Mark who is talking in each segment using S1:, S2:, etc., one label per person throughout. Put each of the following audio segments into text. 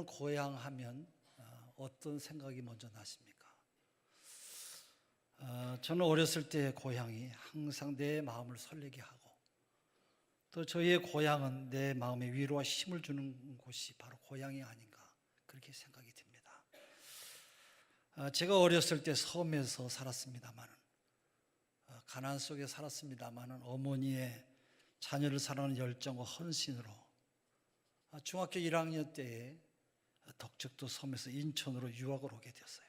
S1: 고향 하면 어떤 생각이 먼저 나십니까? 저는 어렸을 때 고향이 항상 내 마음을 설레게 하고, 또 저희의 고향은 내 마음에 위로와 힘을 주는 곳이 바로 고향이 아닌가, 그렇게 생각이 듭니다. 제가 어렸을 때 섬에서 살았습니다마는, 가난 속에 살았습니다마는 어머니의 자녀를 사랑하는 열정과 헌신으로 중학교 1학년 때에 덕적도 섬에서 인천으로 유학을 오게 되었어요.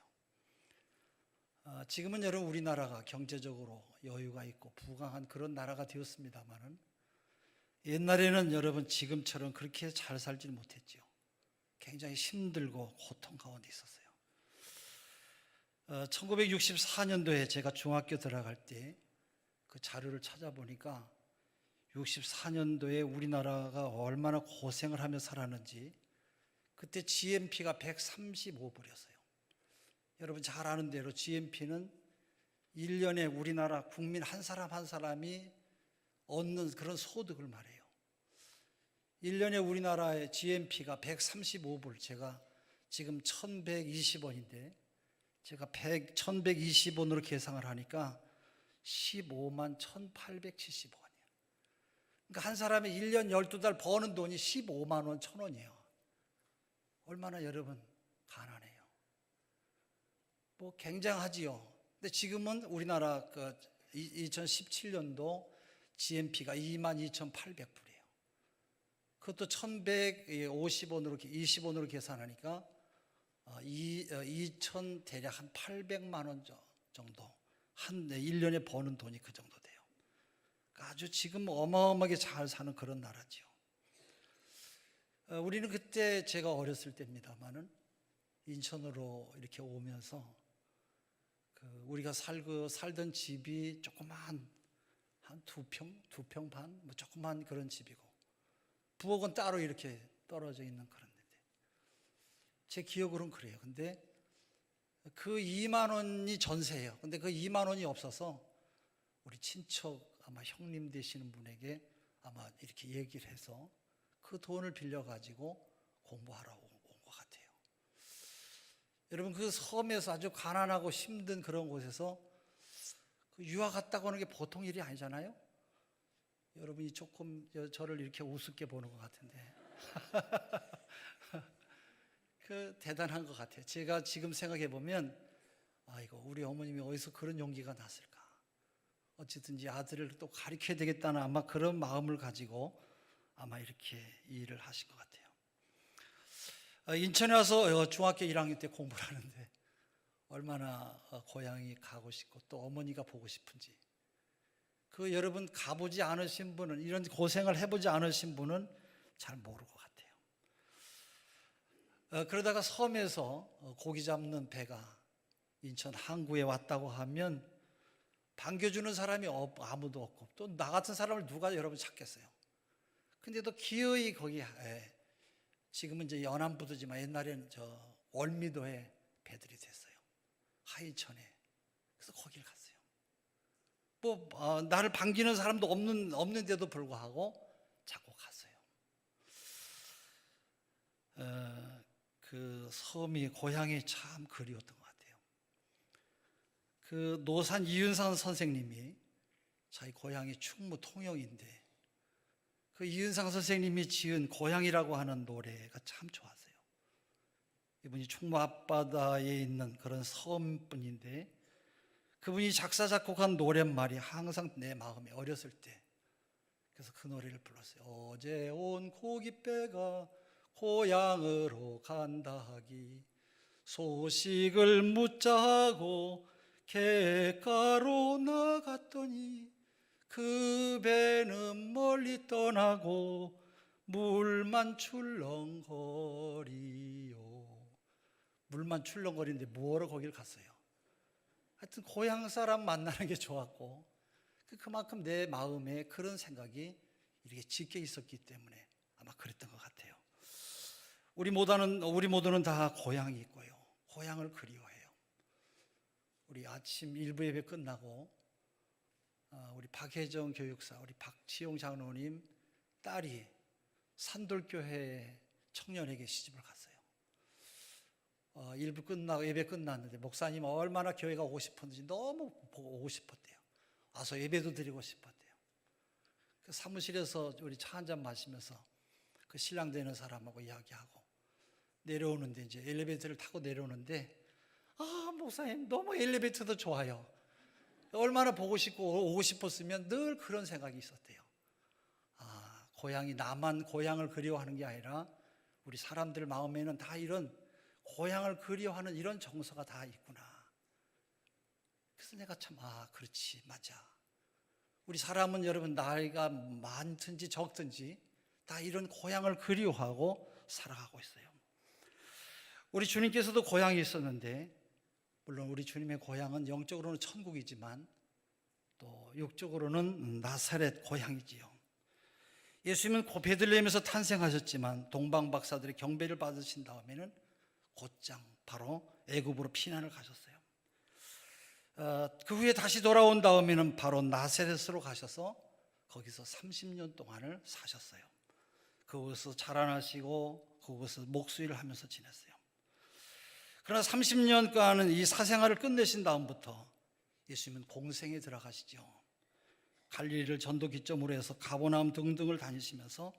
S1: 지금은 여러분 우리나라가 경제적으로 여유가 있고 부강한 그런 나라가 되었습니다마는, 옛날에는 여러분 지금처럼 그렇게 잘 살지는 못했죠. 굉장히 힘들고 고통 가운데 있었어요. 1964년도에 제가 중학교 들어갈 때 그 자료를 찾아보니까 64년도에 우리나라가 얼마나 고생을 하며 살았는지, 그때 GNP가 135불이었어요. 여러분 잘 아는 대로 GNP는 1년에 우리나라 국민 한 사람 한 사람이 얻는 그런 소득을 말해요. 1년에 우리나라의 GNP가 135불, 제가 지금 1120원인데 제가 1120원으로 계산을 하니까 15만 1870원이에요. 그러니까 한 사람이 1년 12달 버는 돈이 15만 원 1,000원이에요. 얼마나 여러분 가난해요. 뭐 굉장하지요. 근데 지금은 우리나라 2017년도 GNP가 22,800불이에요. 그것도 1,150원으로 20원으로 계산하니까 2천 대략 한 800만 원 정도, 한 1년에 버는 돈이 그 정도 돼요. 그러니까 아주 지금 어마어마하게 잘 사는 그런 나라지요. 우리는 그때, 제가 어렸을 때입니다만은, 인천으로 이렇게 오면서 우리가 살던 집이 조그만 한 두 평 반, 뭐 조그만 그런 집이고, 부엌은 따로 이렇게 떨어져 있는 그런 데인데, 제 기억으로는 그래요. 근데 그 2만 원이 전세예요. 근데 그 2만 원이 없어서 우리 친척, 아마 형님 되시는 분에게 아마 이렇게 얘기를 해서 그 돈을 빌려가지고 공부하러 온 것 같아요. 여러분, 그 섬에서 아주 가난하고 힘든 그런 곳에서 유학 갔다고 하는 게 보통 일이 아니잖아요. 여러분이 조금 저를 이렇게 우습게 보는 것 같은데 대단한 것 같아요. 제가 지금 생각해 보면, 이거 우리 어머님이 어디서 그런 용기가 났을까? 어쨌든지 아들을 또 가르쳐야 되겠다는 아마 그런 마음을 가지고 아마 이렇게 일을 하신 것 같아요. 인천에 와서 중학교 1학년 때 공부를 하는데 얼마나 고향이 가고 싶고 또 어머니가 보고 싶은지, 여러분 가보지 않으신 분은, 이런 고생을 해보지 않으신 분은 잘 모를 것 같아요. 그러다가 섬에서 고기 잡는 배가 인천 항구에 왔다고 하면 반겨주는 사람이 아무도 없고, 또 나 같은 사람을 누가 여러분 찾겠어요. 근데 또 기어이 거기, 지금은 이제 연안부두지만 옛날에는 저 월미도에 배들이 됐어요. 하이천에. 그래서 거기를 갔어요. 나를 반기는 사람도 없는데도 불구하고 자꾸 갔어요. 그 섬이, 고향이 참 그리웠던 것 같아요. 그 노산 이윤상 선생님이, 자기 고향이 충무 통영인데 그 이윤상 선생님이 지은 고향이라고 하는 노래가 참 좋았어요. 이분이 충무 앞바다에 있는 그런 섬분인데, 그분이 작사 작곡한 노랫말이 항상 내 마음에, 어렸을 때 그래서 그 노래를 불렀어요. 어제 온 고깃배가 고향으로 간다 하기, 소식을 묻자고 갯가로 나갔더니 그 배는 멀리 떠나고 물만 출렁거리요. 물만 출렁거리는데 뭐하러 거길 갔어요? 하여튼 고향 사람 만나는 게 좋았고, 그만큼 내 마음에 그런 생각이 이렇게 짙게 있었기 때문에 아마 그랬던 것 같아요. 우리 모두는 다 고향이 있고요, 고향을 그리워해요. 우리 아침 일부 예배 끝나고 우리 박혜정 교육사, 우리 박지용 장로님 딸이 산돌교회 청년에게 시집을 갔어요. 일부 끝나고 예배 끝났는데 목사님 얼마나 교회가 오고 싶었는지 너무 보고 오고 싶었대요. 와서 예배도 드리고 싶었대요. 그 사무실에서 우리 차 한잔 마시면서 그 신랑 되는 사람하고 이야기하고 내려오는데 이제 엘리베이터를 타고 내려오는데 목사님 너무 엘리베이터도 좋아요. 얼마나 보고 싶고 오고 싶었으면 늘 그런 생각이 있었대요. 고향이 나만 고향을 그리워하는 게 아니라 우리 사람들 마음에는 다 이런 고향을 그리워하는 이런 정서가 다 있구나. 그래서 내가 참 그렇지 맞아. 우리 사람은 여러분 나이가 많든지 적든지 다 이런 고향을 그리워하고 살아가고 있어요. 우리 주님께서도 고향이 있었는데 물론 우리 주님의 고향은 영적으로는 천국이지만 또 육적으로는 나사렛 고향이지요. 예수님은 베들레헴에서 탄생하셨지만 동방 박사들의 경배를 받으신 다음에는 곧장 바로 애굽으로 피난을 가셨어요. 그 후에 다시 돌아온 다음에는 바로 나사렛으로 가셔서 거기서 30년 동안을 사셨어요. 그곳에서 자라나시고 그곳에서 목수일을 하면서 지냈어요. 그러나 30년간은 이 사생활을 끝내신 다음부터 예수님은 공생에 들어가시죠. 갈릴리를 전도 기점으로 해서 가버나움 등등을 다니시면서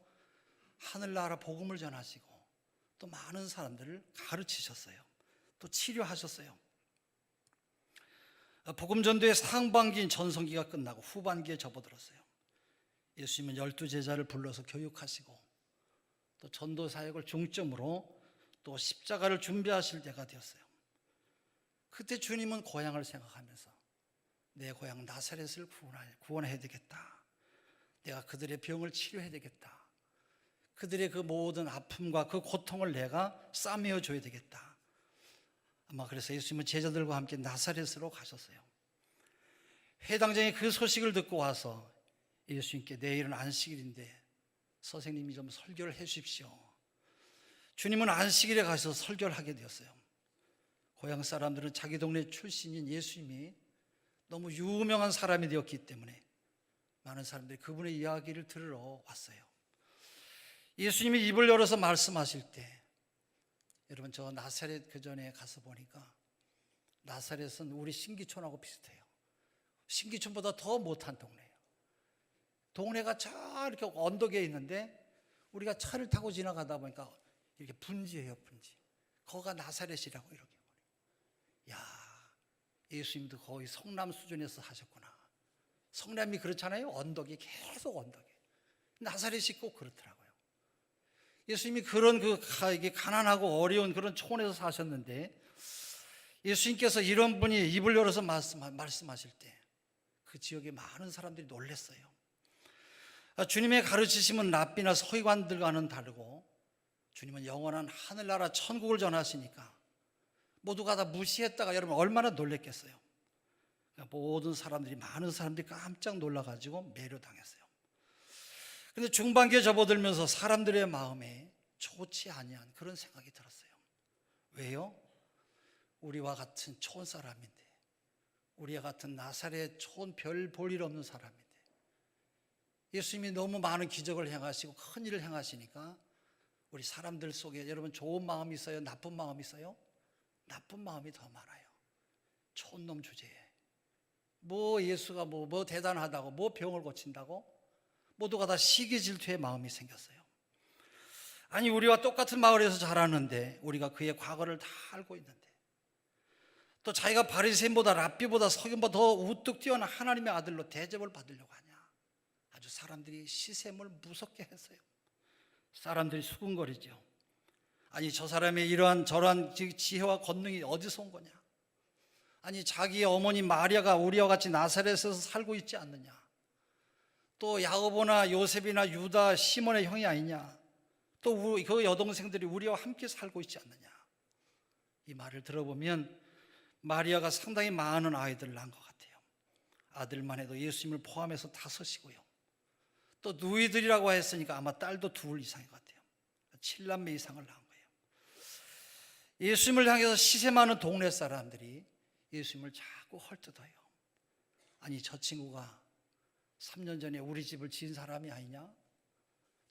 S1: 하늘나라 복음을 전하시고 또 많은 사람들을 가르치셨어요. 또 치료하셨어요. 복음 전도의 상반기인 전성기가 끝나고 후반기에 접어들었어요. 예수님은 12제자를 불러서 교육하시고 또 전도 사역을 중점으로 또 십자가를 준비하실 때가 되었어요. 그때 주님은 고향을 생각하면서 내 고향 나사렛을 구원해야 되겠다. 내가 그들의 병을 치료해야 되겠다. 그들의 그 모든 아픔과 그 고통을 내가 싸매어 줘야 되겠다. 아마 그래서 예수님은 제자들과 함께 나사렛으로 가셨어요. 회당장이 그 소식을 듣고 와서 예수님께 내일은 안식일인데 선생님이 좀 설교를 해 주십시오. 주님은 안식일에 가셔서 설교를 하게 되었어요. 고향 사람들은 자기 동네 출신인 예수님이 너무 유명한 사람이 되었기 때문에 많은 사람들이 그분의 이야기를 들으러 왔어요. 예수님이 입을 열어서 말씀하실 때 여러분 저 나사렛 그 전에 가서 보니까 나사렛은 우리 신기촌하고 비슷해요. 신기촌보다 더 못한 동네예요. 동네가 저 이렇게 언덕에 있는데 우리가 차를 타고 지나가다 보니까 이렇게 분지예요, 분지. 거기가 나사렛이라고 이렇게. 야, 예수님도 거의 성남 수준에서 하셨구나. 성남이 그렇잖아요. 언덕이 계속 언덕에. 나사렛이 꼭 그렇더라고요. 예수님이 그런 이게 가난하고 어려운 그런 촌에서 사셨는데 예수님께서 이런 분이 입을 열어서 말씀하실 때 그 지역에 많은 사람들이 놀랐어요. 주님의 가르치심은 랍비나 서기관들과는 다르고 주님은 영원한 하늘나라 천국을 전하시니까 모두가 다 무시했다가 여러분 얼마나 놀랬겠어요. 모든 사람들이 많은 사람들이 깜짝 놀라가지고 매료당했어요. 그런데 중반기에 접어들면서 사람들의 마음에 좋지 아니한 그런 생각이 들었어요. 왜요? 우리와 같은 촌 사람인데 우리와 같은 나사렛 촌 별 볼 일 없는 사람인데 예수님이 너무 많은 기적을 행하시고 큰 일을 행하시니까 우리 사람들 속에 여러분 좋은 마음이 있어요? 나쁜 마음이 있어요? 나쁜 마음이 더 많아요. 촌놈 주제에 뭐 예수가 뭐 대단하다고 뭐 병을 고친다고 모두가 다 시기 질투의 마음이 생겼어요. 아니 우리와 똑같은 마을에서 자랐는데 우리가 그의 과거를 다 알고 있는데 또 자기가 바리새인보다 랍비보다 서기관보다 더 우뚝 뛰어난 하나님의 아들로 대접을 받으려고 하냐. 아주 사람들이 시샘을 무섭게 했어요. 사람들이 수군거리죠. 아니 저 사람의 이러한 저러한 지혜와 권능이 어디서 온 거냐. 아니 자기의 어머니 마리아가 우리와 같이 나사렛에서 살고 있지 않느냐. 또 야고보나 요셉이나 유다 시몬의 형이 아니냐. 또 그 여동생들이 우리와 함께 살고 있지 않느냐. 이 말을 들어보면 마리아가 상당히 많은 아이들을 낳은 것 같아요. 아들만 해도 예수님을 포함해서 5이고요. 또 누이들이라고 했으니까 아마 딸도 2 이상인 것 같아요. 7남매 이상을 낳은 거예요. 예수님을 향해서 시샘하는 동네 사람들이 예수님을 자꾸 헐뜯어요. 아니 저 친구가 3년 전에 우리 집을 지은 사람이 아니냐?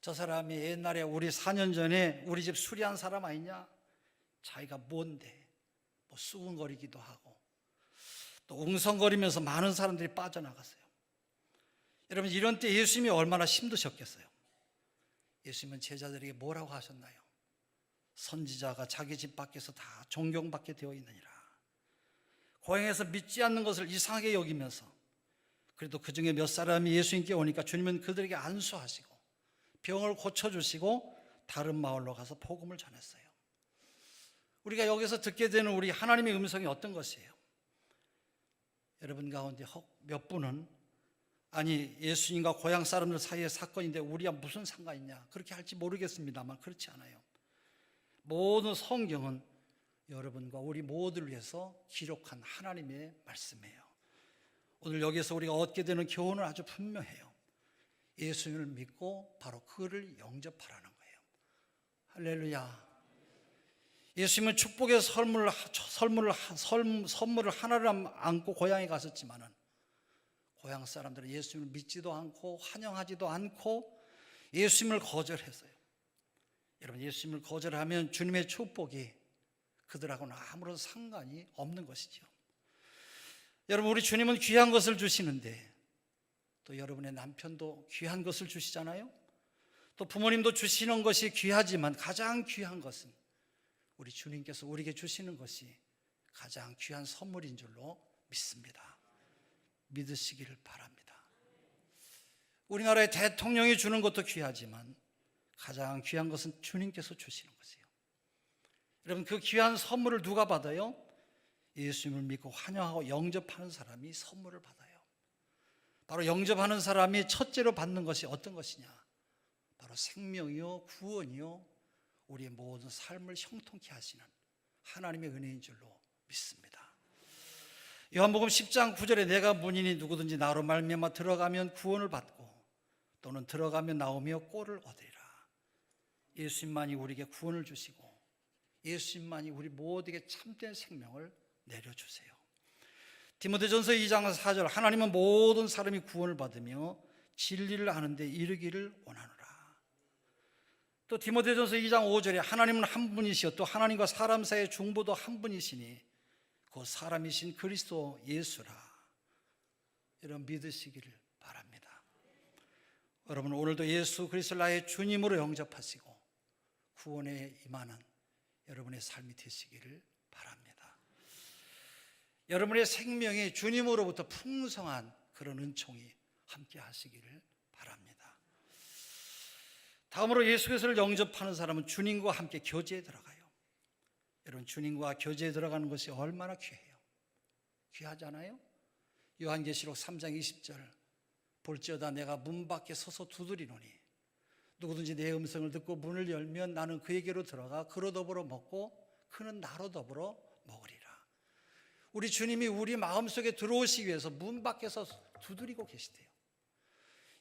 S1: 저 사람이 옛날에 우리 4년 전에 우리 집 수리한 사람 아니냐? 자기가 뭔데 뭐 수근거리기도 하고 또 웅성거리면서 많은 사람들이 빠져나갔어요. 여러분, 이런 때 예수님이 얼마나 힘드셨겠어요. 예수님은 제자들에게 뭐라고 하셨나요? 선지자가 자기 집 밖에서 다 존경받게 되어 있느니라. 고향에서 믿지 않는 것을 이상하게 여기면서 그래도 그 중에 몇 사람이 예수님께 오니까 주님은 그들에게 안수하시고 병을 고쳐주시고 다른 마을로 가서 복음을 전했어요. 우리가 여기서 듣게 되는 우리 하나님의 음성이 어떤 것이에요? 여러분 가운데 몇 분은 아니, 예수님과 고향 사람들 사이의 사건인데 우리와 무슨 상관이냐 그렇게 할지 모르겠습니다만 그렇지 않아요. 모든 성경은 여러분과 우리 모두를 위해서 기록한 하나님의 말씀이에요. 오늘 여기서 우리가 얻게 되는 교훈은 아주 분명해요. 예수님을 믿고 바로 그를 영접하라는 거예요. 할렐루야. 예수님은 축복의 선물을 하나를 안고 고향에 가셨지만은 고향 사람들은 예수님을 믿지도 않고 환영하지도 않고 예수님을 거절했어요. 여러분, 예수님을 거절하면 주님의 축복이 그들하고는 아무런 상관이 없는 것이죠. 여러분, 우리 주님은 귀한 것을 주시는데 또 여러분의 남편도 귀한 것을 주시잖아요. 또 부모님도 주시는 것이 귀하지만 가장 귀한 것은 우리 주님께서 우리에게 주시는 것이 가장 귀한 선물인 줄로 믿습니다. 믿으시기를 바랍니다. 우리나라의 대통령이 주는 것도 귀하지만 가장 귀한 것은 주님께서 주시는 것이에요. 여러분, 그 귀한 선물을 누가 받아요? 예수님을 믿고 환영하고 영접하는 사람이 선물을 받아요. 바로 영접하는 사람이 첫째로 받는 것이 어떤 것이냐? 바로 생명이요 구원이요 우리의 모든 삶을 형통케 하시는 하나님의 은혜인 줄로 믿습니다. 요한복음 10장 9절에 내가 문이니 누구든지 나로 말미암아 들어가면 구원을 받고 또는 들어가면 나오며 꼴을 얻으리라. 예수님만이 우리에게 구원을 주시고 예수님만이 우리 모두에게 참된 생명을 내려주세요. 디모데전서 2장 4절 하나님은 모든 사람이 구원을 받으며 진리를 아는 데 이르기를 원하노라. 또 디모데전서 2장 5절에 하나님은 한 분이시요 또 하나님과 사람 사이의 중보도 한 분이시니 그 사람이신 그리스도 예수라. 여러분, 믿으시기를 바랍니다. 여러분, 오늘도 예수 그리스도를 나의 주님으로 영접하시고 구원에 임하는 여러분의 삶이 되시기를 바랍니다. 여러분의 생명이 주님으로부터 풍성한 그런 은총이 함께 하시기를 바랍니다. 다음으로 예수 그리스도를 영접하는 사람은 주님과 함께 교제에 들어가요. 여러분, 주님과 교제에 들어가는 것이 얼마나 귀해요. 귀하잖아요. 요한계시록 3장 20절 볼지어다 내가 문 밖에 서서 두드리노니 누구든지 내 음성을 듣고 문을 열면 나는 그에게로 들어가 그로 더불어 먹고 그는 나로 더불어 먹으리라. 우리 주님이 우리 마음속에 들어오시기 위해서 문 밖에서 두드리고 계시대요.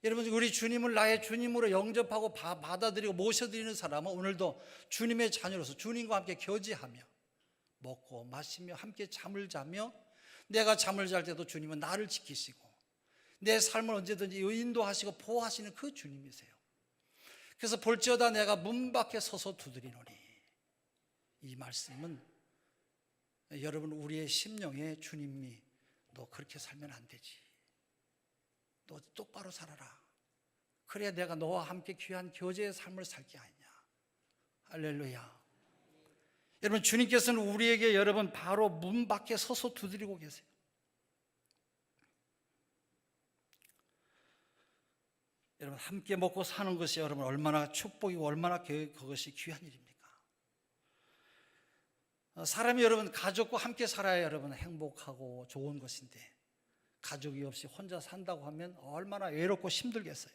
S1: 여러분, 우리 주님을 나의 주님으로 영접하고 받아들이고 모셔드리는 사람은 오늘도 주님의 자녀로서 주님과 함께 교제하며 먹고 마시며 함께 잠을 자며 내가 잠을 잘 때도 주님은 나를 지키시고 내 삶을 언제든지 인도하시고 보호하시는 그 주님이세요. 그래서 볼지어다 내가 문 밖에 서서 두드리노니, 이 말씀은 여러분 우리의 심령에 주님이 너 그렇게 살면 안 되지, 너 똑바로 살아라, 그래야 내가 너와 함께 귀한 교제의 삶을 살게 하냐. 할렐루야. 여러분, 주님께서는 우리에게 여러분 바로 문 밖에 서서 두드리고 계세요. 여러분, 함께 먹고 사는 것이 여러분 얼마나 축복이고 얼마나 그것이 귀한 일입니까? 사람이 여러분 가족과 함께 살아야 여러분 행복하고 좋은 것인데 가족이 없이 혼자 산다고 하면 얼마나 외롭고 힘들겠어요.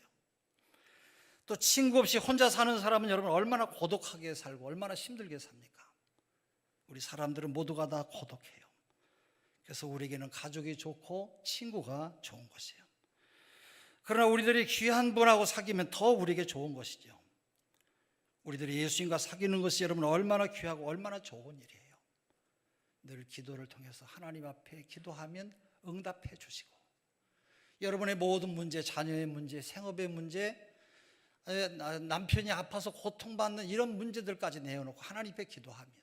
S1: 또 친구 없이 혼자 사는 사람은 여러분 얼마나 고독하게 살고 얼마나 힘들게 삽니까? 우리 사람들은 모두가 다 고독해요. 그래서 우리에게는 가족이 좋고 친구가 좋은 것이에요. 그러나 우리들이 귀한 분하고 사귀면 더 우리에게 좋은 것이죠. 우리들이 예수님과 사귀는 것이 여러분 얼마나 귀하고 얼마나 좋은 일이에요. 늘 기도를 통해서 하나님 앞에 기도하면 응답해 주시고 여러분의 모든 문제, 자녀의 문제, 생업의 문제, 남편이 아파서 고통받는 이런 문제들까지 내어놓고 하나님 앞에 기도하면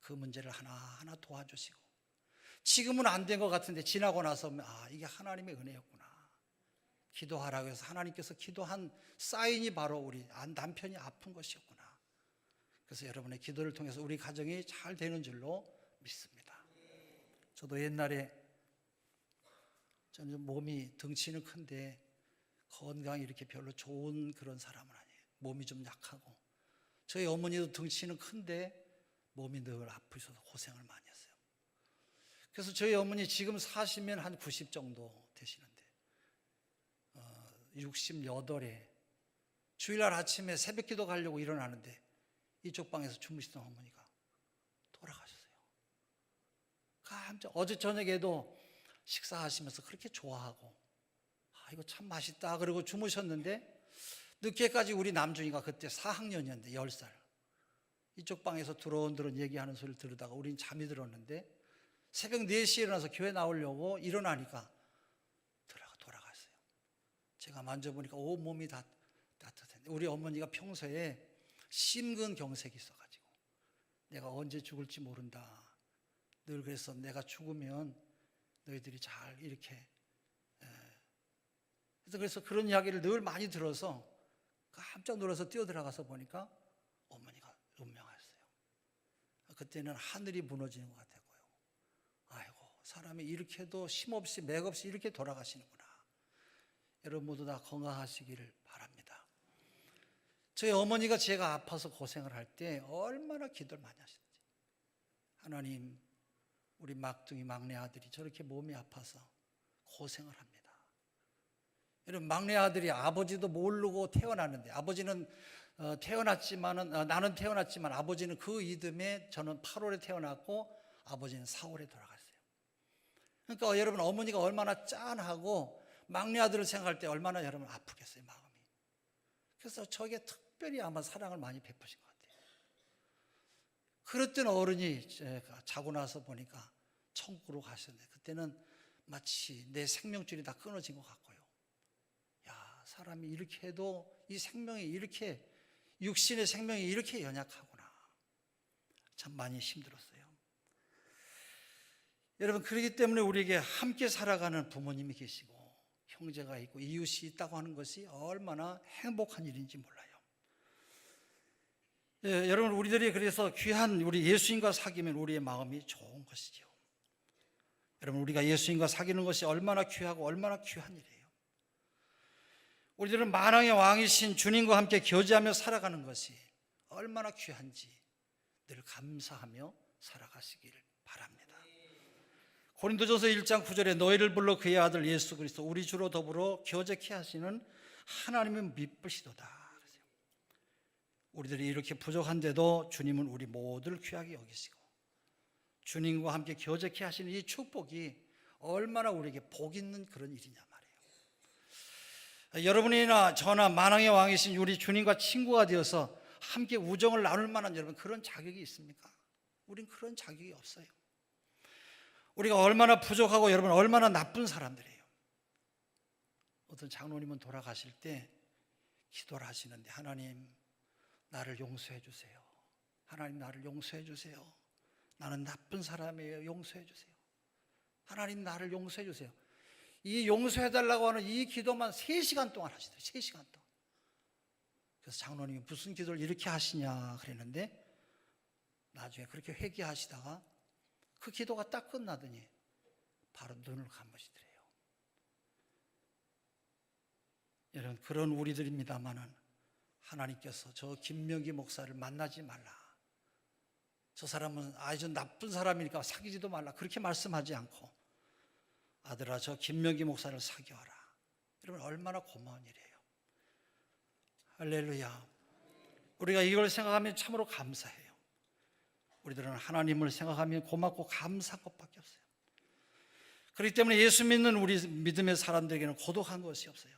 S1: 그 문제를 하나하나 도와주시고, 지금은 안 된 것 같은데 지나고 나서 이게 하나님의 은혜였구나. 기도하라고 해서 하나님께서 기도한 사인이 바로 우리 남편이 아픈 것이었구나. 그래서 여러분의 기도를 통해서 우리 가정이 잘 되는 줄로 믿습니다. 저도 옛날에 저는 몸이 덩치는 큰데 건강이 이렇게 별로 좋은 그런 사람은 아니에요. 몸이 좀 약하고, 저희 어머니도 덩치는 큰데 몸이 늘 아프셔서 고생을 많이 했어요. 그래서 저희 어머니 지금 사시면 한 90 정도 되시는데 68에 주일날 아침에 새벽기도 가려고 일어나는데 이쪽 방에서 주무시던 어머니가 돌아가셨어요. 깜짝. 어제 저녁에도 식사하시면서 그렇게 좋아하고 이거 참 맛있다 그러고 주무셨는데 늦게까지 우리 남중이가 그때 4학년이었는데 10살 이쪽 방에서 드론드론 얘기하는 소리를 들으다가 우린 잠이 들었는데 새벽 4시에 일어나서 교회 나오려고 일어나니까 돌아갔어요. 제가 만져보니까 온몸이 다 따뜻했는데 우리 어머니가 평소에 심근경색이 있어가지고 내가 언제 죽을지 모른다. 늘 그래서 내가 죽으면 너희들이 잘 이렇게 그래서 그런 이야기를 늘 많이 들어서 깜짝 놀라서 뛰어들어가서 보니까 어머니가 운명하셨어요. 그때는 하늘이 무너지는 것 같았고요. 아이고, 사람이 이렇게도 쉼없이 맥없이 이렇게 돌아가시는구나. 여러분 모두 다 건강하시기를 바랍니다. 저희 어머니가 제가 아파서 고생을 할 때 얼마나 기도를 많이 하셨는지. 하나님, 우리 막둥이 막내 아들이 저렇게 몸이 아파서 고생을 합니다. 여러분, 막내 아들이 아버지도 모르고 태어났는데, 아버지는 나는 태어났지만 아버지는 그 이듬해 저는 8월에 태어났고 아버지는 4월에 돌아갔어요. 그러니까 여러분, 어머니가 얼마나 짠하고 막내 아들을 생각할 때 얼마나 여러분 아프겠어요, 마음이. 그래서 저게 특별히 아마 사랑을 많이 베푸신 것 같아요. 그랬던 어른이 제가 자고 나서 보니까 천국으로 가셨는데 그때는 마치 내 생명줄이 다 끊어진 것 같고요. 사람이 이렇게 해도 이 생명이 이렇게, 육신의 생명이 이렇게 연약하구나. 참 많이 힘들었어요. 여러분, 그렇기 때문에 우리에게 함께 살아가는 부모님이 계시고 형제가 있고 이웃이 있다고 하는 것이 얼마나 행복한 일인지 몰라요. 여러분, 우리들이 그래서 귀한 우리 예수님과 사귀면 우리의 마음이 좋은 것이죠. 여러분, 우리가 예수님과 사귀는 것이 얼마나 귀하고 얼마나 귀한 일이에요. 우리들은 만왕의 왕이신 주님과 함께 교제하며 살아가는 것이 얼마나 귀한지 늘 감사하며 살아가시기를 바랍니다. 고린도전서 1장 9절에 너희를 불러 그의 아들 예수 그리스도 우리 주로 더불어 교제케 하시는 하나님은 미쁘시도다. 우리들이 이렇게 부족한데도 주님은 우리 모두를 귀하게 여기시고 주님과 함께 교제케 하시는 이 축복이 얼마나 우리에게 복 있는 그런 일이냐 말이에요. 여러분이나 저나 만왕의 왕이신 우리 주님과 친구가 되어서 함께 우정을 나눌 만한 여러분 그런 자격이 있습니까? 우린 그런 자격이 없어요. 우리가 얼마나 부족하고 여러분 얼마나 나쁜 사람들이에요. 어떤 장로님은 돌아가실 때 기도를 하시는데 하나님 나를 용서해 주세요. 하나님 나를 용서해 주세요. 나는 나쁜 사람이에요. 용서해 주세요. 하나님 나를 용서해 주세요. 이 용서해달라고 하는 이 기도만 3시간 동안 하시더래요. 3시간 동안. 그래서 장로님이 무슨 기도를 이렇게 하시냐 그랬는데 나중에 그렇게 회개하시다가 그 기도가 딱 끝나더니 바로 눈을 감으시더래요. 여러분 그런 우리들입니다마는 하나님께서 저 김명기 목사를 만나지 말라. 저 사람은 아주 나쁜 사람이니까 사귀지도 말라. 그렇게 말씀하지 않고 아들아 저 김명기 목사를 사귀어라. 여러분 얼마나 고마운 일이에요. 할렐루야. 우리가 이걸 생각하면 참으로 감사해요. 우리들은 하나님을 생각하면 고맙고 감사한 것밖에 없어요. 그렇기 때문에 예수 믿는 우리 믿음의 사람들에게는 고독한 것이 없어요.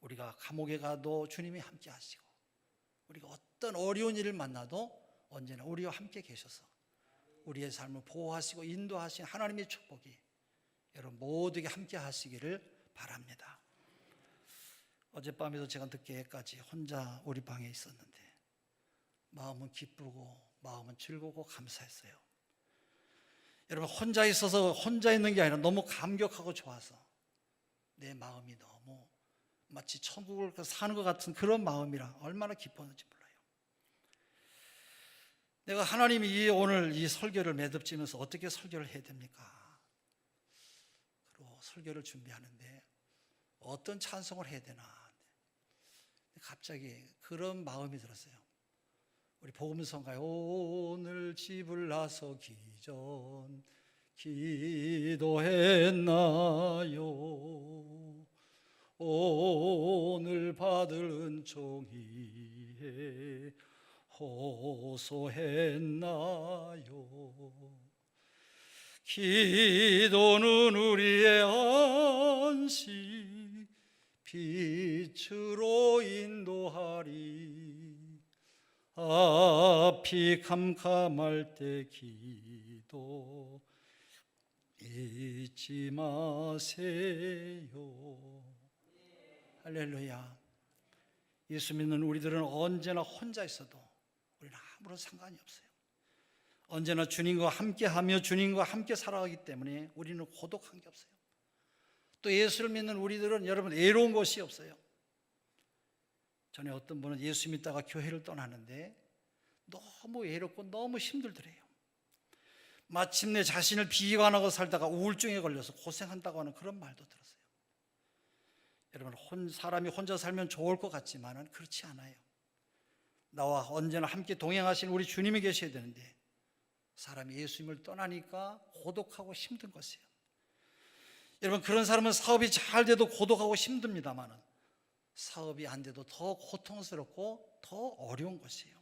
S1: 우리가 감옥에 가도 주님이 함께 하시고 우리가 어떤 어려운 일을 만나도 언제나 우리와 함께 계셔서 우리의 삶을 보호하시고 인도하신 하나님의 축복이 여러분 모두에게 함께 하시기를 바랍니다. 어젯밤에도 제가 늦게까지 혼자 우리 방에 있었는데 마음은 기쁘고 마음은 즐거우고 감사했어요. 여러분, 혼자 있어서 혼자 있는 게 아니라 너무 감격하고 좋아서 내 마음이 너무 마치 천국을 사는 것 같은 그런 마음이라 얼마나 기뻤는지 몰라요. 내가 하나님이 오늘 이 설교를 매듭지면서 어떻게 설교를 해야 됩니까? 그리고 설교를 준비하는데 어떤 찬송을 해야 되나 갑자기 그런 마음이 들었어요. 우리 복음성가에 오늘 집을 나서기 전 기도했나요? 오늘 받을 은총이에 호소했나요? 기도는 우리의 안식 빛으로 인도하리. 앞이 캄캄할 때 기도 잊지 마세요. 할렐루야. 예수 믿는 우리들은 언제나 혼자 있어도 우리는 아무런 상관이 없어요. 언제나 주님과 함께하며 주님과 함께 살아가기 때문에 우리는 고독한 게 없어요. 또 예수를 믿는 우리들은 여러분 외로운 것이 없어요. 전에 어떤 분은 예수 믿다가 교회를 떠나는데 너무 외롭고 너무 힘들더래요. 마침내 자신을 비관하고 살다가 우울증에 걸려서 고생한다고 하는 그런 말도 들었어요. 여러분, 사람이 혼자 살면 좋을 것 같지만 그렇지 않아요. 나와 언제나 함께 동행하신 우리 주님이 계셔야 되는데 사람이 예수님을 떠나니까 고독하고 힘든 것이에요. 여러분, 그런 사람은 사업이 잘 돼도 고독하고 힘듭니다만 사업이 안 돼도 더 고통스럽고 더 어려운 것이에요.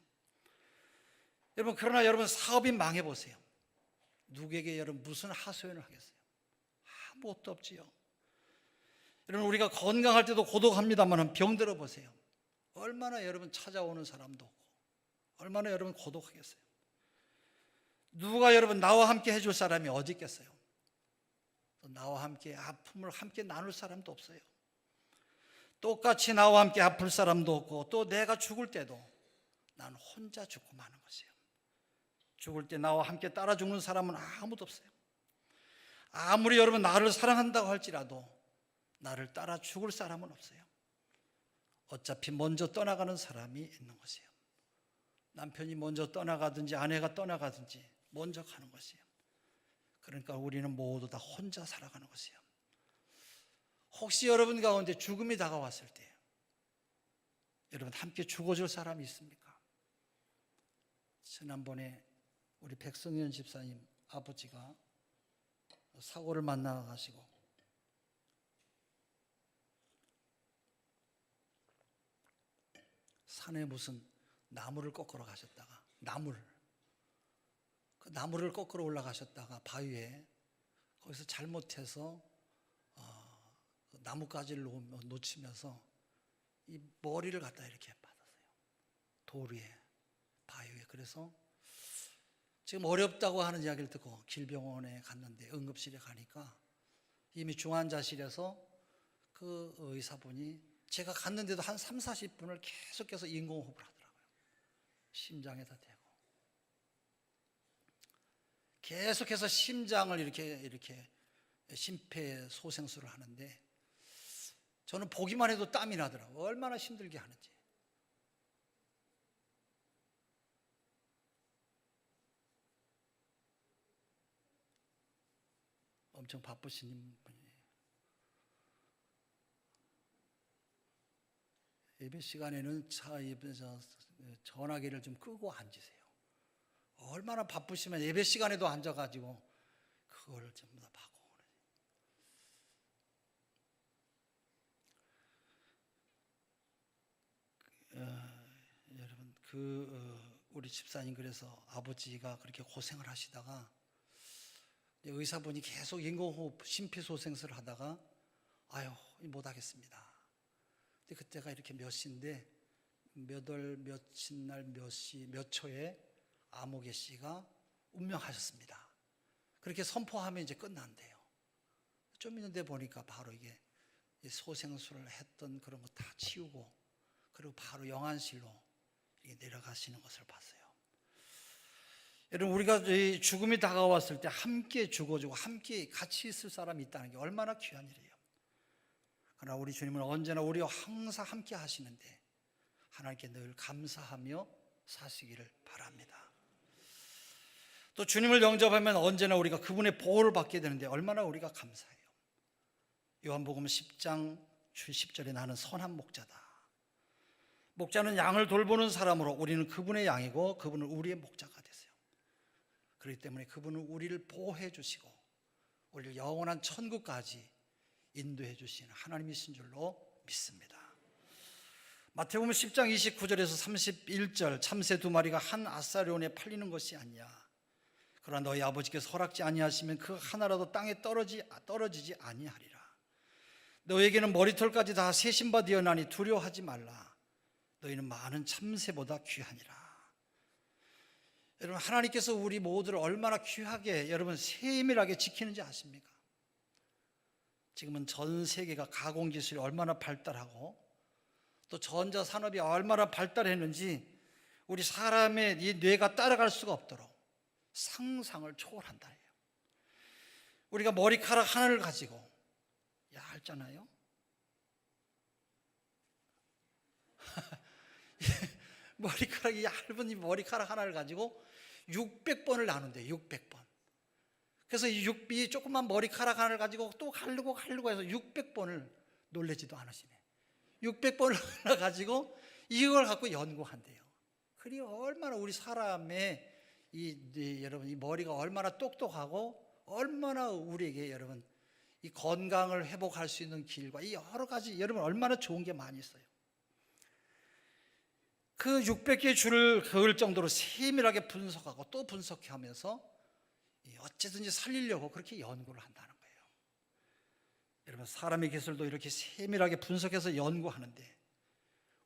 S1: 여러분, 그러나 여러분 사업이 망해보세요. 누구에게 여러분 무슨 하소연을 하겠어요? 아무것도 없지요. 여러분, 우리가 건강할 때도 고독합니다만 병들어 보세요. 얼마나 여러분 찾아오는 사람도 없고 얼마나 여러분 고독하겠어요. 누가 여러분 나와 함께 해줄 사람이 어디 있겠어요? 또 나와 함께 아픔을 함께 나눌 사람도 없어요. 똑같이 나와 함께 아플 사람도 없고 또 내가 죽을 때도 난 혼자 죽고 마는 것이에요. 죽을 때 나와 함께 따라 죽는 사람은 아무도 없어요. 아무리 여러분 나를 사랑한다고 할지라도 나를 따라 죽을 사람은 없어요. 어차피 먼저 떠나가는 사람이 있는 것이에요. 남편이 먼저 떠나가든지 아내가 떠나가든지 먼저 가는 것이에요. 그러니까 우리는 모두 다 혼자 살아가는 것이에요. 혹시 여러분 가운데 죽음이 다가왔을 때 여러분 함께 죽어줄 사람이 있습니까? 지난번에 우리 백성현 집사님 아버지가 사고를 만나가시고 산에 무슨 나무를 꺾으러 가셨다가 나무를 꺾으러 올라가셨다가 바위에 거기서 잘못해서 나뭇가지를 놓치면서 이 머리를 갖다 이렇게 받았어요. 돌 위에, 바위 위에. 그래서 지금 어렵다고 하는 이야기를 듣고 길병원에 갔는데 응급실에 가니까 이미 중환자실에서 그 의사분이 제가 갔는데도 한 3, 40분을 계속해서 인공호흡을 하더라고요. 심장에다 대고 계속해서 심장을 이렇게 심폐소생술을 하는데 저는 보기만 해도 땀이 나더라고요. 얼마나 힘들게 하는지. 엄청 바쁘신 분이에요. 예배 시간에는 차 옆에서 전화기를 좀 끄고 앉으세요. 얼마나 바쁘시면 예배 시간에도 앉아가지고 그걸 전부 다 받고. 여러분 우리 집사님 그래서 아버지가 그렇게 고생을 하시다가 의사분이 계속 인공호흡 심폐소생술을 하다가 아유 못하겠습니다. 근데 그때가 이렇게 몇 시인데 몇 월 며칠 날 몇 시 몇 초에 아무개 씨가 운명하셨습니다. 그렇게 선포하면 이제 끝난대요. 좀 있는데 보니까 바로 이게 소생술을 했던 그런 거 다 치우고 그리고 바로 영안실로 내려가시는 것을 봤어요. 여러분, 우리가 이 죽음이 다가왔을 때 함께 죽어주고 함께 같이 있을 사람이 있다는 게 얼마나 귀한 일이에요. 그러나 우리 주님은 언제나 우리와 항상 함께 하시는데 하나님께 늘 감사하며 사시기를 바랍니다. 또 주님을 영접하면 언제나 우리가 그분의 보호를 받게 되는데 얼마나 우리가 감사해요. 요한복음 10장 10절에 나는 선한 목자다. 목자는 양을 돌보는 사람으로 우리는 그분의 양이고 그분은 우리의 목자가 되세요. 그렇기 때문에 그분은 우리를 보호해 주시고 우리를 영원한 천국까지 인도해 주시는 하나님이신 줄로 믿습니다. 마태복음 10장 29절에서 31절 참새 두 마리가 한 아사리온에 팔리는 것이 아니냐. 그러나 너희 아버지께서 허락지 아니하시면 그 하나라도 땅에 떨어지지 아니하리라. 너에게는 머리털까지 다 세신바 되어나니 두려워하지 말라. 너희는 많은 참새보다 귀하니라. 여러분, 하나님께서 우리 모두를 얼마나 귀하게 여러분 세밀하게 지키는지 아십니까? 지금은 전 세계가 가공기술이 얼마나 발달하고 또 전자산업이 얼마나 발달했는지 우리 사람의 이 뇌가 따라갈 수가 없도록 상상을 초월한다 해요. 우리가 머리카락 하나를 가지고 얇잖아요. 머리카락이 얇은 이 머리카락 하나를 가지고 600번을 나눈대. 600번. 그래서 이 조그만 머리카락 하나를 가지고 또 가르고 해서 600번을 놀래지도 않으시네. 600번을 가지고 이걸 갖고 연구한대요. 그리 얼마나 우리 사람의 여러분 이 머리가 얼마나 똑똑하고 얼마나 우리에게 여러분 이 건강을 회복할 수 있는 길과 이 여러 가지 여러분 얼마나 좋은 게 많이 있어요. 그 600개의 줄을 그을 정도로 세밀하게 분석하고 또 분석하면서 어쨌든지 살리려고 그렇게 연구를 한다는 거예요. 여러분, 사람의 기술도 이렇게 세밀하게 분석해서 연구하는데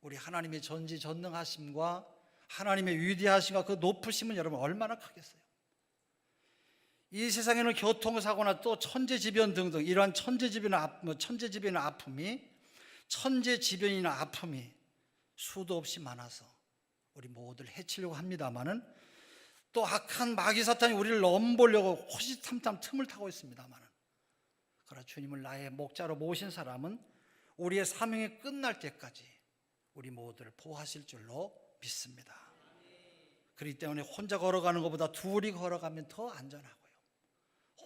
S1: 우리 하나님의 전지전능하심과 하나님의 위대하심과 그 높으심은 여러분 얼마나 크겠어요. 이 세상에는 교통사고나 또 천재지변 등등 이러한 천재지변이나 아픔이 수도 없이 많아서 우리 모두를 해치려고 합니다마는 또 악한 마귀 사탄이 우리를 넘보려고 호시탐탐 틈을 타고 있습니다마는 그러나 주님을 나의 목자로 모신 사람은 우리의 사명이 끝날 때까지 우리 모두를 보호하실 줄로 믿습니다. 그렇기 때문에 혼자 걸어가는 것보다 둘이 걸어가면 더 안전하고요.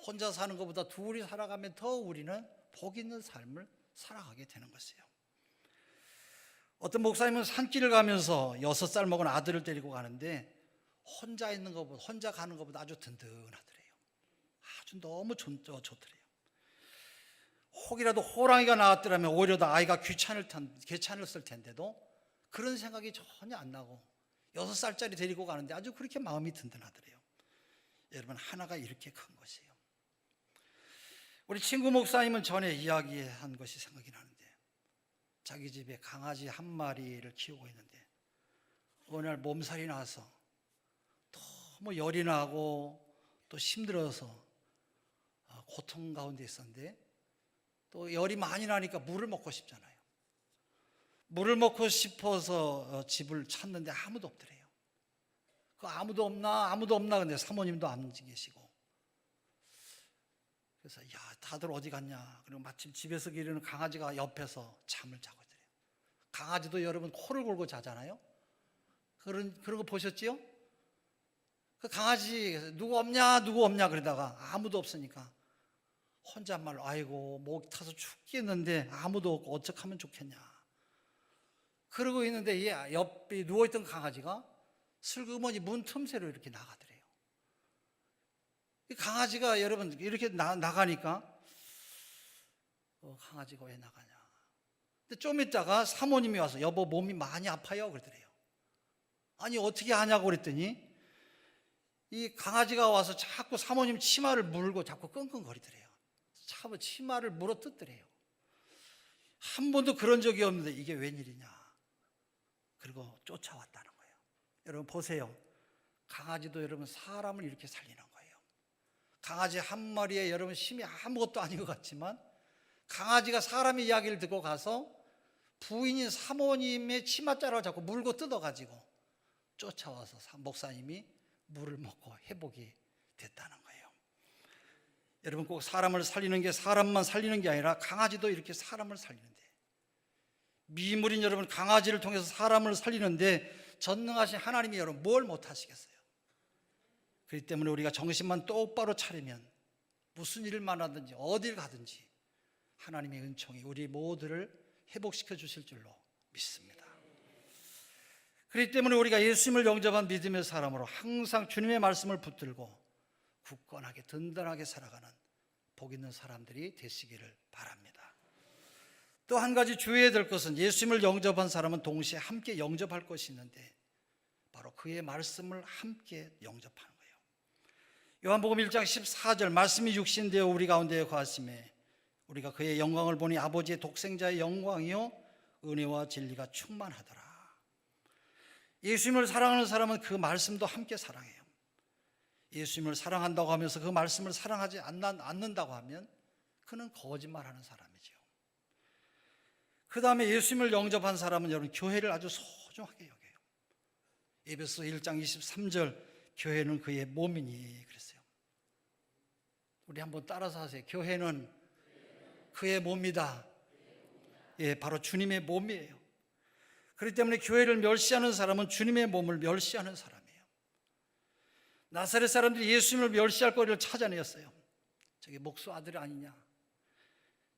S1: 혼자 사는 것보다 둘이 살아가면 더 우리는 복 있는 삶을 살아가게 되는 것이에요. 어떤 목사님은 산길을 가면서 6살 먹은 아들을 데리고 가는데 혼자 가는 것보다 아주 든든하더래요. 아주 너무 좋더래요. 혹이라도 호랑이가 나왔더라면 오히려 더 아이가 귀찮았을 텐데도 그런 생각이 전혀 안 나고 6살짜리 데리고 가는데 아주 그렇게 마음이 든든하더래요. 여러분, 하나가 이렇게 큰 것이에요. 우리 친구 목사님은 전에 이야기한 것이 생각이 나는데 자기 집에 강아지 한 마리를 키우고 있는데 어느 날 몸살이 나서 너무 열이 나고 또 힘들어서 고통 가운데 있었는데 또 열이 많이 나니까 물을 먹고 싶잖아요. 물을 먹고 싶어서 집을 찾는데 아무도 없더래요. 아무도 없나 근데 사모님도 안 계시고 그래서 다들 어디 갔냐. 그리고 마침 집에서 기르는 강아지가 옆에서 잠을 자고 있더래요. 강아지도 여러분 코를 골고 자잖아요. 그런 거 보셨지요? 그 강아지 누구 없냐 그러다가 아무도 없으니까 혼잣말로 아이고 목 타서 죽겠는데 아무도 없고 어떡하면 좋겠냐. 그러고 있는데 옆에 누워있던 강아지가 슬그머니 문 틈새로 이렇게 나가더래요. 이 강아지가 여러분 이렇게 나가니까 강아지가 왜 나가냐. 근데 좀 있다가 사모님이 와서 여보 몸이 많이 아파요 그러더래요. 아니 어떻게 하냐고 그랬더니 이 강아지가 와서 자꾸 사모님 치마를 물고 자꾸 끙끙거리더래요. 치마를 물어뜯더래요. 한 번도 그런 적이 없는데 이게 웬일이냐. 그리고 쫓아왔다는 거예요. 여러분 보세요. 강아지도 여러분 사람을 이렇게 살리는 거예요. 강아지 한 마리에 여러분 힘이 아무것도 아닌 것 같지만 강아지가 사람의 이야기를 듣고 가서 부인인 사모님의 치맛자락을 자꾸 물고 뜯어가지고 쫓아와서 목사님이 물을 먹고 회복이 됐다는 거예요. 여러분, 꼭 사람을 살리는 게 사람만 살리는 게 아니라 강아지도 이렇게 사람을 살리는데, 미물인 여러분 강아지를 통해서 사람을 살리는데 전능하신 하나님이 여러분 뭘 못하시겠어요? 그렇기 때문에 우리가 정신만 똑바로 차리면 무슨 일을 하든지 어딜 가든지 하나님의 은총이 우리 모두를 회복시켜 주실 줄로 믿습니다. 그렇기 때문에 우리가 예수님을 영접한 믿음의 사람으로 항상 주님의 말씀을 붙들고 굳건하게 든든하게 살아가는 복 있는 사람들이 되시기를 바랍니다. 또 한 가지 주의해야 될 것은 예수님을 영접한 사람은 동시에 함께 영접할 것이 있는데 바로 그의 말씀을 함께 영접하는 거예요. 요한복음 1장 14절 말씀이 육신 되어 우리 가운데에 거하심에 우리가 그의 영광을 보니 아버지의 독생자의 영광이요 은혜와 진리가 충만하더라. 예수님을 사랑하는 사람은 그 말씀도 함께 사랑해요. 예수님을 사랑한다고 하면서 그 말씀을 사랑하지 않는다고 하면 그는 거짓말하는 사람이죠. 그 다음에 예수님을 영접한 사람은 여러분 교회를 아주 소중하게 여겨요. 에베소 1장 23절 교회는 그의 몸이니 그랬어요. 우리 한번 따라서 하세요. 교회는 그의 몸이다. 예, 바로 주님의 몸이에요. 그렇기 때문에 교회를 멸시하는 사람은 주님의 몸을 멸시하는 사람이에요. 나사렛 사람들이 예수님을 멸시할 거리를 찾아내었어요. 저게 목수 아들이 아니냐,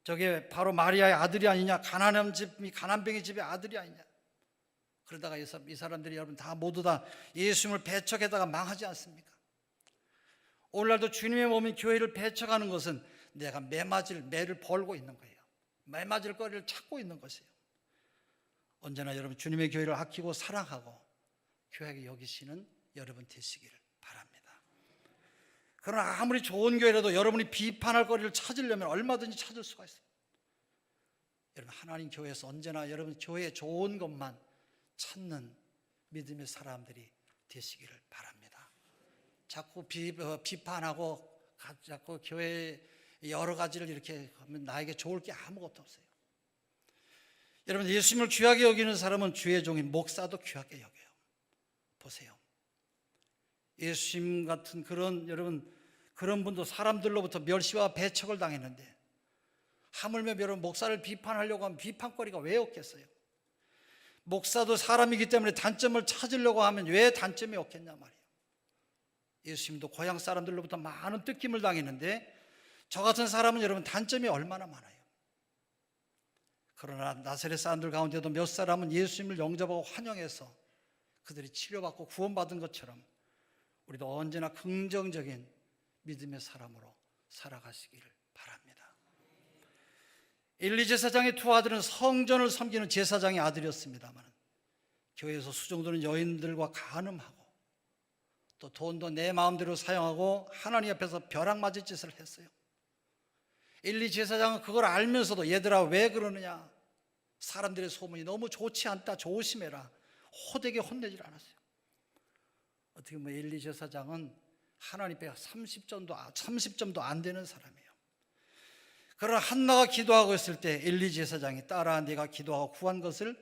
S1: 저게 바로 마리아의 아들이 아니냐, 가난뱅이 집의 아들이 아니냐. 그러다가 이 사람들이 여러분 다 모두 다 예수님을 배척에다가 망하지 않습니까? 오늘날도 주님의 몸인 교회를 배척하는 것은 내가 매를 벌고 있는 거예요. 매맞을 거리를 찾고 있는 것이에요. 언제나 여러분 주님의 교회를 아끼고 사랑하고 교회에 여기시는 여러분 되시기를 바랍니다. 그러나 아무리 좋은 교회라도 여러분이 비판할 거리를 찾으려면 얼마든지 찾을 수가 있어요. 여러분 하나님 교회에서 언제나 여러분 교회에 좋은 것만 찾는 믿음의 사람들이 되시기를 바랍니다. 자꾸 비판하고 자꾸 교회 여러 가지를 이렇게 하면 나에게 좋을 게 아무것도 없어요. 여러분 예수님을 귀하게 여기는 사람은 주의 종인 목사도 귀하게 여겨요. 보세요. 예수님 같은 그런 분도 사람들로부터 멸시와 배척을 당했는데 하물며 여러분 목사를 비판하려고 하면 비판거리가 왜 없겠어요? 목사도 사람이기 때문에 단점을 찾으려고 하면 왜 단점이 없겠냐 말이에요. 예수님도 고향 사람들로부터 많은 뜯김을 당했는데 저 같은 사람은 여러분 단점이 얼마나 많아요. 그러나 나사렛 사람들 가운데도 몇 사람은 예수님을 영접하고 환영해서 그들이 치료받고 구원받은 것처럼 우리도 언제나 긍정적인 믿음의 사람으로 살아가시기를 바랍니다. 엘리 제사장의 두 아들은 성전을 섬기는 제사장의 아들이었습니다만 교회에서 수종드는 여인들과 간음하고 또 돈도 내 마음대로 사용하고 하나님 앞에서 벼락맞을 짓을 했어요. 엘리 제사장은 그걸 알면서도 얘들아 왜 그러느냐, 사람들의 소문이 너무 좋지 않다, 조심해라, 호되게 혼내질 않았어요. 어떻게 보면 엘리 제사장은 하나님 앞에 30점도 안 되는 사람이에요. 그러나 한나가 기도하고 있을 때 엘리 제사장이 딸아 네가 기도하고 구한 것을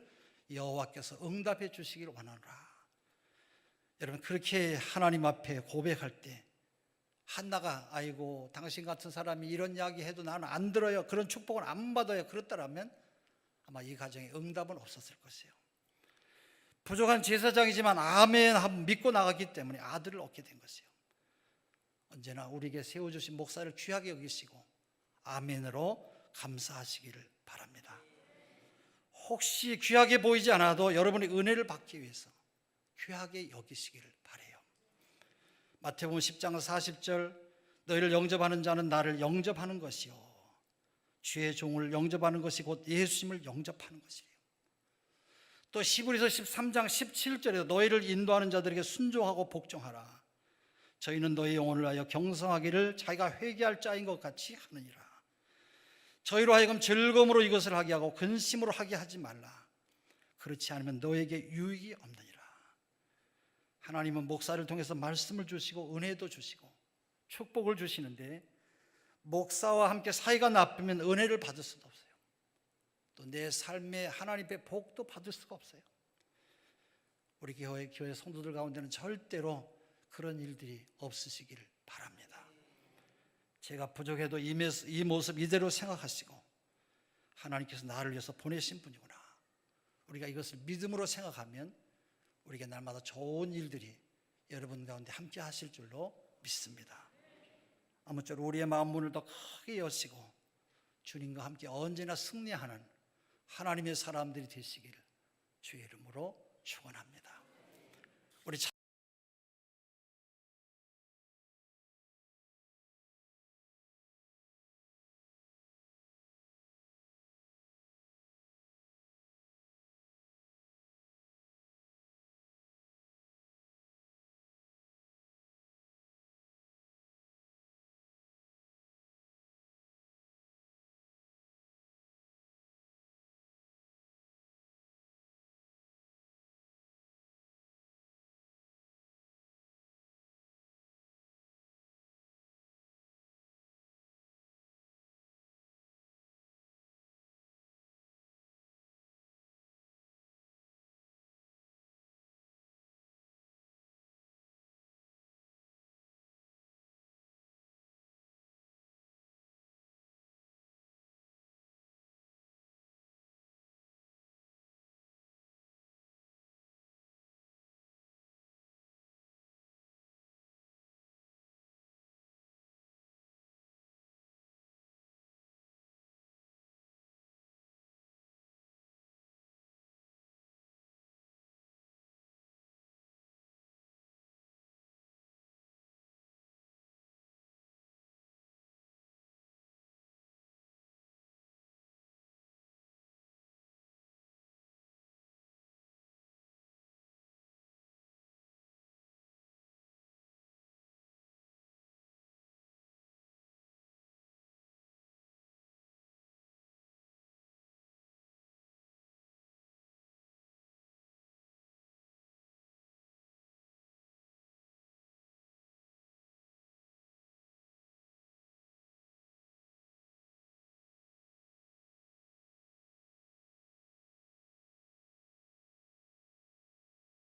S1: 여호와께서 응답해 주시기를 원하노라. 여러분 그렇게 하나님 앞에 고백할 때 한나가 아이고 당신 같은 사람이 이런 이야기 해도 나는 안 들어요, 그런 축복은 안 받아요, 그랬더라면 아마 이 가정에 응답은 없었을 것이에요. 부족한 제사장이지만 아멘 하고 믿고 나갔기 때문에 아들을 얻게 된 것이에요. 언제나 우리에게 세워주신 목사를 귀하게 여기시고 아멘으로 감사하시기를 바랍니다. 혹시 귀하게 보이지 않아도 여러분의 은혜를 받기 위해서 귀하게 여기시기를 바라요. 마태복음 10장 40절 너희를 영접하는 자는 나를 영접하는 것이요 주의 종을 영접하는 것이 곧 예수님을 영접하는 것이에요. 또 히브리서 13장 17절에 너희를 인도하는 자들에게 순종하고 복종하라. 저희는 너희 영혼을 하여 경성하기를 자기가 회개할 자인 것 같이 하느니라. 저희로 하여금 즐거움으로 이것을 하게 하고 근심으로 하게 하지 말라. 그렇지 않으면 너에게 유익이 없느니라. 하나님은 목사를 통해서 말씀을 주시고 은혜도 주시고 축복을 주시는데 목사와 함께 사이가 나쁘면 은혜를 받을 수도 없어요. 또 내 삶에 하나님의 복도 받을 수가 없어요. 우리 교회 성도들 가운데는 절대로 그런 일들이 없으시길 바랍니다. 제가 부족해도 이 모습 이대로 생각하시고 하나님께서 나를 위해서 보내신 분이구나. 우리가 이것을 믿음으로 생각하면 우리에게 날마다 좋은 일들이 여러분 가운데 함께 하실 줄로 믿습니다. 아무쪼록 우리의 마음 문을 더 크게 여시고 주님과 함께 언제나 승리하는 하나님의 사람들이 되시기를 주의 이름으로 축원합니다.